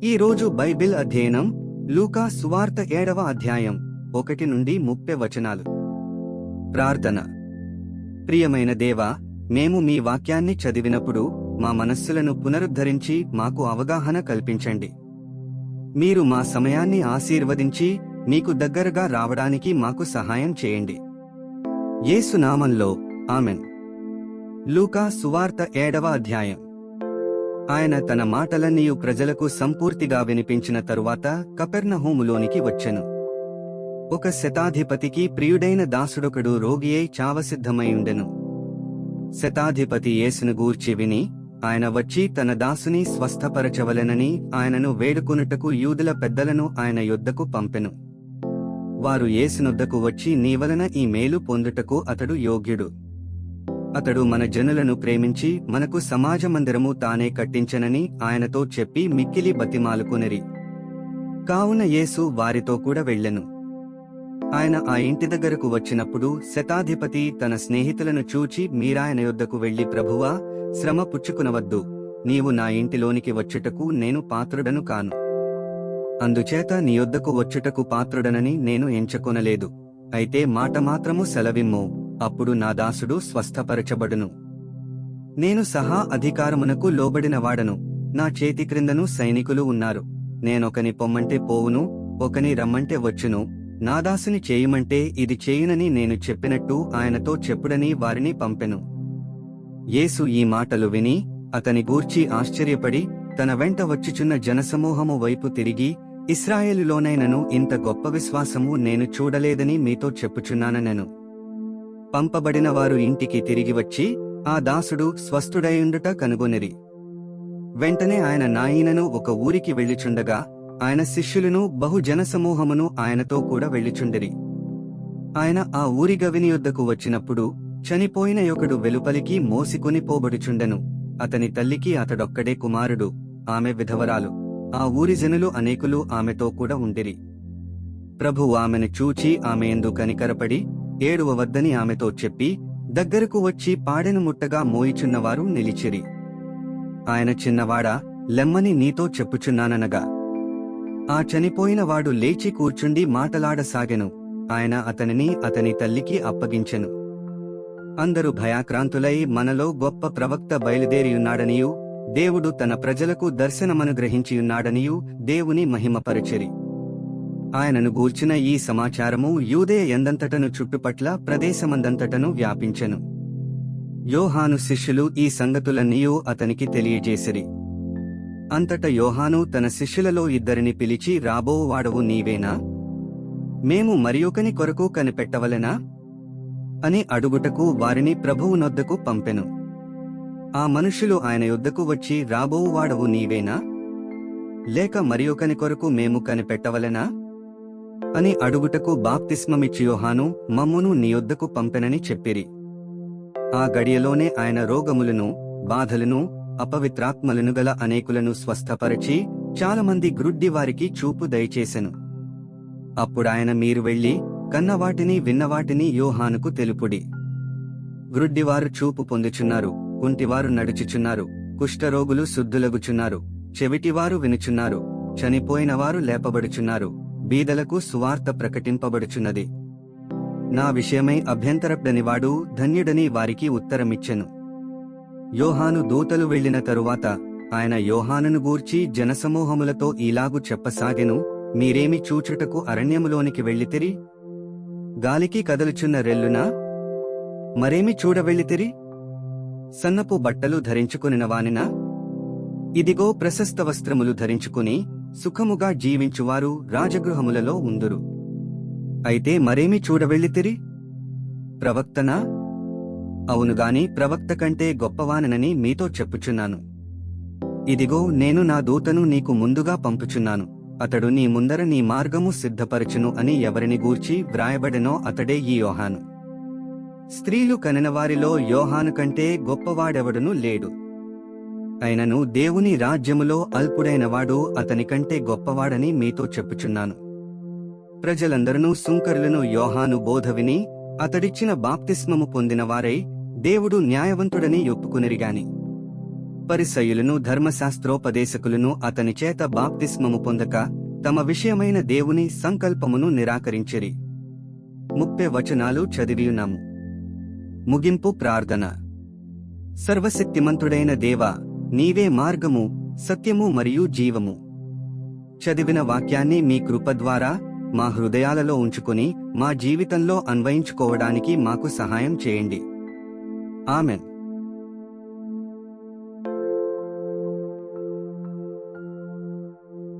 ఈ రోజు బైబిల్ అధ్యయనం లూకా సువార్త 7వ అధ్యాయం 1 నుండి 30 వచనాలు. ప్రార్థన. ప్రియమైన దేవా, మేము మీ వాక్యాన్ని చదివినప్పుడు మా మనస్సులను పునరుద్ధరించి మాకు అవగాహన కల్పించండి. మీరు మా సమయాన్ని ఆశీర్వదించి మీకు దగ్గరగా రావడానికి మాకు సహాయం చేయండి. యేసు నామంలో ఆమెన్. లూకా సువార్త 7వ అధ్యాయం. ఆయన తన మాటలన్నీయు ప్రజలకు సంపూర్తిగా వినిపించిన తరువాత కపెర్నహూములోనికి వచ్చెను. ఒక శతాధిపతికి ప్రియుడైన దాసుడొకడు రోగియై చావసిద్ధమైయుండెను. శతాధిపతి యేసును గూర్చి విని ఆయన వచ్చి తన దాసుని స్వస్థపరచవలెనని ఆయనను వేడుకొనుటకు యూదుల పెద్దలను ఆయన యొద్దకు పంపెను. వారు యేసునొద్దకు వచ్చి, నీవలన ఈ మేలు పొందుటకు అతడు యోగ్యుడు. అతడు మన జనులను ప్రేమించి మనకు సమాజమందిరము తానే కట్టించెనని ఆయనతో చెప్పి మిక్కిలి బతిమాలుకొనిరి. కావున యేసు వారితో కూడా వెళ్ళెను. ఆయన ఆ ఇంటి దగ్గరకు వచ్చినప్పుడు శతాధిపతి తన స్నేహితులను చూచి, మీరాయన యొద్దకు వెళ్లి, ప్రభువా, శ్రమ పుచ్చుకునవద్దు, నీవు నా ఇంటిలోనికి వచ్చుటకు నేను పాత్రుడను కాను. అందుచేత నీ యొద్దకు వచ్చుటకు పాత్రుడనని నేను ఎంచుకొనలేదు. అయితే మాట మాత్రము సెలవిమ్ము, అప్పుడు నా దాసుడు స్వస్థపరచబడును. నేను సహా అధికారమునకు లోబడినవాడను, నా చేతి క్రిందను సైనికులు ఉన్నారు. నేనొకని పొమ్మంటే పోవును, ఒకని రమ్మంటే వచ్చును, నా దాసుని చేయుమంటే ఇది చేయునని నేను చెప్పినట్టు ఆయనతో చెప్పుడని వారిని పంపెను. యేసు ఈ మాటలు విని అతని గూర్చి ఆశ్చర్యపడి తన వెంట వచ్చుచున్న జనసమూహము వైపు తిరిగి, ఇశ్రాయేలులోనైనను ఇంత గొప్ప విశ్వాసము నేను చూడలేదని మీతో చెప్పుచున్నానెను. పంపబడిన వారు ఇంటికి తిరిగి వచ్చి ఆ దాసుడు స్వస్థుడైయుండుట కనుగొనిరి. వెంటనే ఆయన నాయనను ఒక ఊరికి వెళ్ళుచుండగా ఆయన శిష్యులను బహు జనసమూహమును ఆయనతో కూడా వెళ్ళుచుండిరి. ఆయన ఆ ఊరి గవిని యొద్దకు వచ్చినప్పుడు చనిపోయిన యొకడు వెలుపలికి మోసికొని పోబడుచుండెను. అతని తల్లికి అతడొక్కడే కుమారుడు, ఆమె విధవరాలు. ఆ ఊరి జనులు అనేకులు ఆమెతో కూడా ఉండిరి. ప్రభువు ఆమెను చూచి ఆమె యందు కనికరపడి ఏడువవద్దని ఆమెతో చెప్పి దగ్గరకు వచ్చి పాడెను ముట్టగా మోయిచున్నవారు నిలిచిరి. ఆయన, చిన్నవాడా, లెమ్మని నీతో చెప్పుచున్నాననగా ఆ చనిపోయినవాడు లేచి కూర్చుండి మాటలాడసాగెను. ఆయన అతనిని అతని తల్లికి అప్పగించెను. అందరూ భయాక్రాంతులై, మనలో గొప్ప ప్రవక్త బయలుదేరియున్నాడనియూ దేవుడు తన ప్రజలకు దర్శనమనుగ్రహించియున్నాడనియూ దేవుని మహిమపరచెరి. ఆయనను గూర్చిన ఈ సమాచారము యూదేయ యందంతటను చుట్టుపట్ల ప్రదేశమందంతటను వ్యాపించెను. యోహాను శిష్యులు ఈ సంగతులన్నీయూ అతనికి తెలియజేసిరి. అంతట యోహాను తన శిష్యులలో ఇద్దరిని పిలిచి, రాబోవాడవు నీవేనా? మేము మరియొకని కొరకు కనిపెట్టవలెనా అని అడుగుటకు వారిని ప్రభువునొద్దకు పంపెను. ఆ మనుష్యులు ఆయన యొద్దకు వచ్చి, రాబోవాడవు నీవేనా? లేక మరియొకని కొరకు మేము కనిపెట్టవలెనా అని అడుగుటకు బాప్తిస్మమిచ్చి యోహాను మమ్మును నీ యొద్దకు పంపెనని చెప్పిరి. ఆ గడియలోనే ఆయన రోగములను, బాధలను, అపవిత్రాత్మలను గల అనేకులను స్వస్థపరచి చాలామంది గ్రుడ్డివారికి చూపు దయచేసెను. అప్పుడాయన, మీరు వెళ్లి కన్నవాటిని విన్నవాటిని యోహానుకు తెలుపుడి. గ్రుడ్డివారు చూపు పొందుచున్నారు, కుంటివారు నడుచుచున్నారు, కుష్ఠరోగులు శుద్ధులగుచున్నారు, చెవిటివారు వినుచున్నారు, చనిపోయినవారు లేపబడుచున్నారు, బీదలకు సువార్త ప్రకటింపబడుచున్నది. నా విషయమై అభ్యంతరపడనివాడు ధన్యుడని వారికి ఉత్తరమిచ్చెను. యోహాను దూతలు వెళ్లిన తరువాత ఆయన యోహానును గూర్చి జనసమూహములతో ఈలాగు చెప్పసాగెను, మీరేమి చూచుటకు అరణ్యములోనికి వెళ్ళితిరి? గాలికి కదలుచున్న రెల్లునా? మరేమి చూడవెళ్ళితిరి? సన్నపు బట్టలు ధరించుకొనినవానినా? ఇదిగో, ప్రశస్త వస్త్రములు ధరించుకుని సుఖముగా జీవించువారు రాజగృహములలో ఉందురు. అయితే మరేమి చూడవెళ్ళితిరి? ప్రవక్తనా? అవునుగాని ప్రవక్త కంటే గొప్పవానని మీతో చెప్పుచున్నాను. ఇదిగో, నేను నా దూతను నీకు ముందుగా పంపుచున్నాను. అతడు నీ ముందర నీ మార్గము సిద్ధపరచును అని ఎవరిని గూర్చి వ్రాయబడెనో అతడే ఈ యోహాను. స్త్రీలు కనినవారిలో యోహాను కంటే గొప్పవాడెవడునూ లేడు. అయినను దేవుని రాజ్యములో అల్పుడైనవాడు అతనికంటే గొప్పవాడని మీతో చెప్పుచున్నాను. ప్రజలందరూ సుంకరులను యోహాను బోధ విని అతడిచ్చిన బాప్తిస్మము పొందినవారై దేవుడు న్యాయవంతుడని ఒప్పుకొనిరిగాని పరిసయ్యులను ధర్మశాస్త్రోపదేశకులను అతని చేత బాప్తిస్మము పొందక తమ విషయమైన దేవుని సంకల్పమును నిరాకరించిరి. 30 వచనాలు చదివియున్నాము. ముగింపు ప్రార్థన. సర్వశక్తిమంతుడైన దేవా, నీవే మార్గము, సత్యము మరియు జీవము. చదివిన వాక్యాన్ని మీ కృప ద్వారా మా హృదయాలలో ఉంచుకుని మా జీవితంలో అన్వయించుకోవడానికి మాకు సహాయం చేయండి. ఆమెన్.